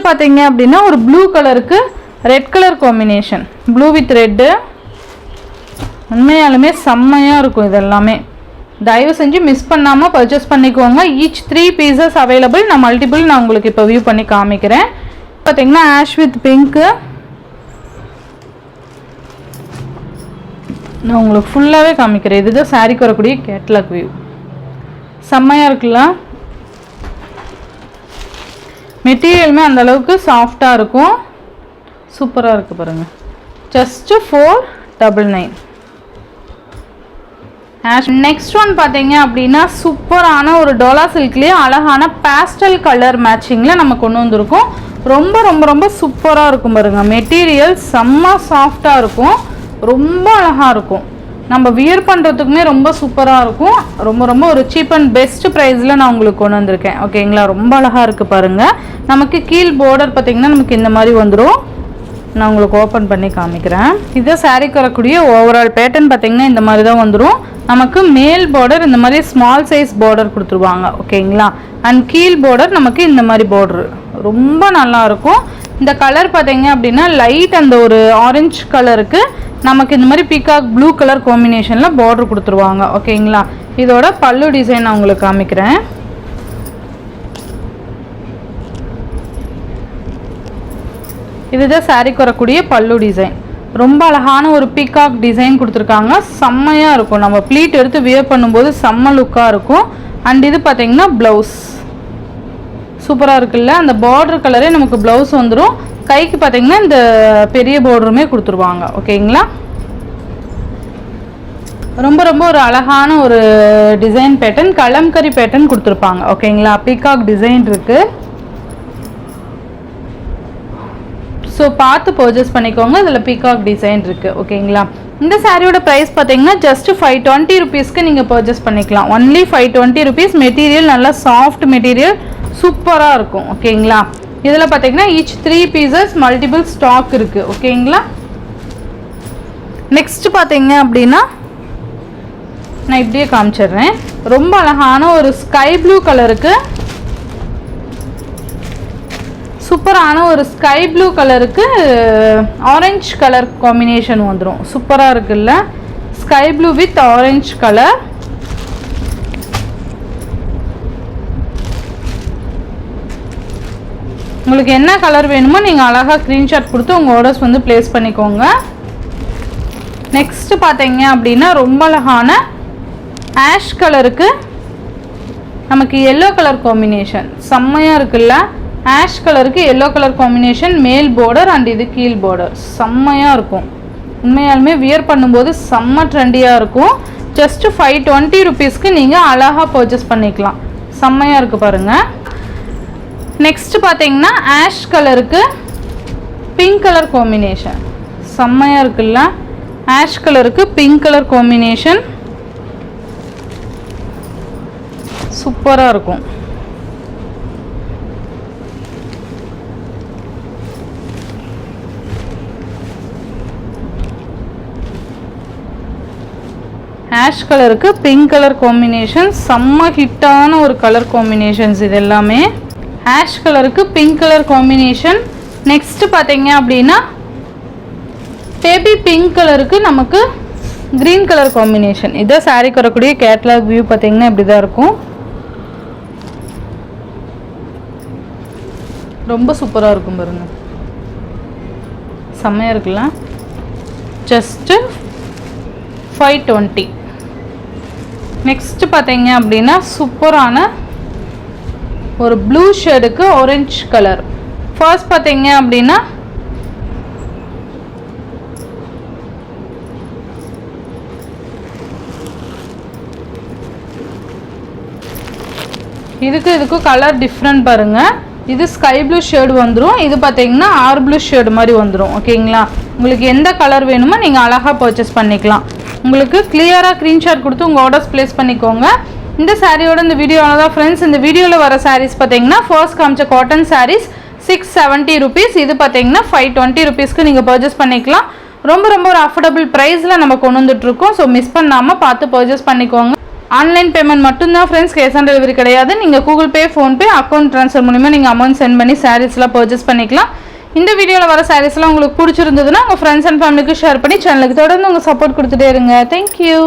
பார்த்தீங்க அப்படின்னா ஒரு ப்ளூ கலருக்கு red colour combination, blue with red. உண்மையாலுமே செம்மையாக இருக்கும். இதெல்லாமே தயவு செஞ்சு மிஸ் பண்ணாமல் பர்ச்சேஸ் பண்ணிக்கோங்க. Each 3 pieces available. நான் மல்டிபிள் நான் உங்களுக்கு இப்போ வியூ பண்ணி காமிக்கிறேன். பார்த்தீங்கன்னா ஆஷ் வித் பிங்க்கு. நான் உங்களுக்கு ஃபுல்லாகவே காமிக்கிறேன். இதுதான் சாரீக்கு வரக்கூடிய கேட்லாக் வியூ. செம்மையாக இருக்குல்ல. மெட்டீரியலுமே அந்தளவுக்கு சாஃப்டாக இருக்கும். சூப்பராக இருக்குது பாருங்கள். ஜஸ்ட்டு 499. நெக்ஸ்ட் ஒன் பார்த்தீங்க அப்படின்னா சூப்பரான ஒரு டோலா சில்க்லேயே அழகான பேஸ்டல் கலர் மேட்சிங்கில் நம்ம கொண்டு வந்திருக்கோம். ரொம்ப ரொம்ப ரொம்ப சூப்பராக இருக்கும் பாருங்கள். மெட்டீரியல் செம்ம சாஃப்டாக இருக்கும். ரொம்ப அழகாக இருக்கும். நம்ம வியர் பண்ணுறதுக்குமே ரொம்ப சூப்பராக இருக்கும். ரொம்ப ரொம்ப ஒரு சீப் அண்ட் பெஸ்ட் ப்ரைஸில் நான் உங்களுக்கு கொண்டு வந்திருக்கேன். ஓகேங்களா. ரொம்ப அழகாக இருக்குது பாருங்கள். நமக்கு கீழ் பார்டர் பார்த்திங்கன்னா நமக்கு இந்த மாதிரி வந்துடும். நான் உங்களுக்கு ஓப்பன் பண்ணி காமிக்கிறேன். இதை சாரீக்கு வரக்கூடிய ஓவரால் பேட்டர்ன் பார்த்திங்கன்னா இந்த மாதிரி தான் வந்துடும். நமக்கு மேல் பார்டர் இந்த மாதிரி ஸ்மால் சைஸ் பார்டர் கொடுத்துருவாங்க. ஓகேங்களா. அண்ட் கீழ் பார்டர் நமக்கு இந்த மாதிரி பார்டர் ரொம்ப நல்லாயிருக்கும். இந்த கலர் பார்த்தீங்க அப்படின்னா லைட் அந்த ஒரு ஆரஞ்சு கலருக்கு நமக்கு இந்த மாதிரி பீகாக் ப்ளூ கலர் காம்பினேஷனில் பார்டர் கொடுத்துருவாங்க. ஓகேங்களா. இதோட பல்லு டிசைன் நான் உங்களுக்கு காமிக்கிறேன். இதுதான் சாரீக்கு வரக்கூடிய பல்லு டிசைன். ரொம்ப அழகான ஒரு பீகாக் டிசைன் கொடுத்துருக்காங்க. செம்மையாக இருக்கும். நம்ம ப்ளீட் எடுத்து வியர் பண்ணும்போது செம்ம லுக்காக இருக்கும். அண்ட் இது பார்த்தீங்கன்னா ப்ளவுஸ் சூப்பராக இருக்குல்ல. அந்த பார்டர் கலரே நமக்கு ப்ளவுஸ் வந்துடும். கைக்கு பார்த்தீங்கன்னா இந்த பெரிய பார்டருமே கொடுத்துருவாங்க. ஓகேங்களா. ரொம்ப ரொம்ப ஒரு அழகான ஒரு டிசைன் பேட்டர்ன், கலம்கரி பேட்டர்ன் கொடுத்துருப்பாங்க. ஓகேங்களா. பீகாக் டிசைன் இருக்குது. ஸோ பார்த்து பர்ச்சேஸ் பண்ணிக்கோங்க. இதில் பீகாக் டிசைன் இருக்குது. ஓகேங்களா. இந்த சாரியோட ப்ரைஸ் பார்த்தீங்கன்னா ஜஸ்ட் 520 ருபீஸ்க்கு நீங்கள் பர்ச்சேஸ் பண்ணிக்கலாம். Only 520 rupees. மெட்டீரியல் நல்லா சாஃப்ட் மெட்டீரியல், சூப்பராக இருக்கும். ஓகேங்களா. இதில் பார்த்தீங்கன்னா ஈச் 3 பீசஸ் மல்டிபிள் ஸ்டாக் இருக்குது. ஓகேங்களா. நெக்ஸ்ட் பார்த்தீங்க அப்படின்னா நான் இப்படியே காமிச்சிடுறேன். ரொம்ப அழகான ஒரு ஸ்கை ப்ளூ கலருக்கு சூப்பரான ஒரு ஸ்கை ப்ளூ கலருக்கு ஆரஞ்சு கலர் காம்பினேஷன் வந்துடும். சூப்பராக இருக்குல்ல. Sky blue with orange colour. உங்களுக்கு என்ன கலர் வேணுமோ நீங்கள் அழகாக ஸ்க்ரீன்ஷாட் கொடுத்து உங்கள் ஆர்டர்ஸ் வந்து ப்ளேஸ் பண்ணிக்கோங்க. நெக்ஸ்ட்டு பார்த்தீங்க அப்படின்னா ரொம்ப அழகான ஆஷ் கலருக்கு நமக்கு எல்லோ கலர் காம்பினேஷன் செம்மையாக இருக்குல்ல. ஆஷ் கலருக்கு எல்லோ கலர் காம்பினேஷன், மேல் பார்டர் அண்ட் இது கீழ் பார்டர் செம்மையாக இருக்கும். உண்மையாலுமே வியர் பண்ணும்போது செம்ம ட்ரெண்டியாக இருக்கும். ஜஸ்ட்டு 520 ருபீஸ்க்கு நீங்கள் அழகாக பர்ச்சேஸ் பண்ணிக்கலாம். செம்மையாக இருக்குது பாருங்கள். நெக்ஸ்ட்டு பார்த்தீங்கன்னா ஆஷ் கலருக்கு பிங்க் கலர் காம்பினேஷன் செம்மையாக இருக்குல்ல. ஆஷ் கலருக்கு பிங்க் கலர் காம்பினேஷன் சூப்பராக இருக்கும். ஆஷ் கலருக்கு பிங்க் கலர் காம்பினேஷன் செம்ம ஹிட்டான ஒரு கலர் காம்பினேஷன்ஸ் இது எல்லாமே. ஆஷ் கலருக்கு பிங்க் கலர் காம்பினேஷன். நெக்ஸ்ட்டு பார்த்தீங்க அப்படின்னா பேபி பிங்க் கலருக்கு நமக்கு க்ரீன் கலர் காம்பினேஷன். இதான் சாரீக்கு வரக்கூடிய கேட்லாக் வியூ பார்த்தீங்கன்னா இப்படி தான் இருக்கும். ரொம்ப சூப்பராக இருக்கும் பாருங்க. செம்மையாக இருக்குல்ல. ஜஸ்ட்டு 520. நெக்ஸ்ட்டு பார்த்தீங்க அப்படின்னா சூப்பரான ஒரு ப்ளூ ஷேடுக்கு ஆரஞ்சு கலர். ஃபர்ஸ்ட் பார்த்தீங்க அப்படின்னா இதுக்கும் கலர் டிஃப்ரெண்ட் பாருங்கள். இது ஸ்கை ப்ளூ ஷேடு வந்துடும். இது பார்த்தீங்கன்னா ஆர் ப்ளூ ஷேடு மாதிரி வந்துடும். ஓகேங்களா. உங்களுக்கு எந்த கலர் வேணுமோ நீங்கள் அழகாக பர்ச்சேஸ் பண்ணிக்கலாம். உங்களுக்கு கிளியராக ஸ்க்ரீன்ஷாட் கொடுத்து உங்கள் ஆர்டர்ஸ் ப்ளேஸ் பண்ணிக்கோங்க. இந்த சாரியோட இந்த வீடியோவில் தான் ஃப்ரெண்ட்ஸ். இந்த வீடியோவில் வர சாரீஸ் பார்த்தீங்கன்னா ஃபர்ஸ்ட் காமிச்ச காட்டன் சாரீஸ் 670 ருபீஸ். இது பார்த்தீங்கன்னா 520 ருபீஸ்க்கு நீங்கள் பர்ச்சேஸ் பண்ணிக்கலாம். ரொம்ப ரொம்ப ஒரு அஃபோர்டபுள் ப்ரைஸில் நம்ம கொண்டு வந்துட்டுருக்கோம். ஸோ மிஸ் பண்ணாமல் பார்த்து பர்ச்சேஸ் பண்ணிக்கோங்க. ஆன்லைன் பேமெண்ட் மட்டும்தான் ஃப்ரெண்ட்ஸ், கேஷ் ஆன் டெலிவரி கிடையாது. நீங்கள் Google Pay, PhonePe, account transfer மூலிமா நீங்கள் அமௌண்ட் சென்ட் பண்ணி சாரீஸ்லாம் பர்ச்சேஸ் பண்ணிக்கலாம். இந்த வீடியோவில் வர சாரீஸ்லாம் உங்களுக்கு பிடிச்சிருந்ததுன்னா உங்கள் ஃப்ரெண்ட்ஸ் அண்ட் ஃபேமிலிக்கு ஷேர் பண்ணி சேனலுக்கு தொடர்ந்து உங்கள் சப்போர்ட் கொடுத்துட்டே இருங்க. தேங்க்யூ.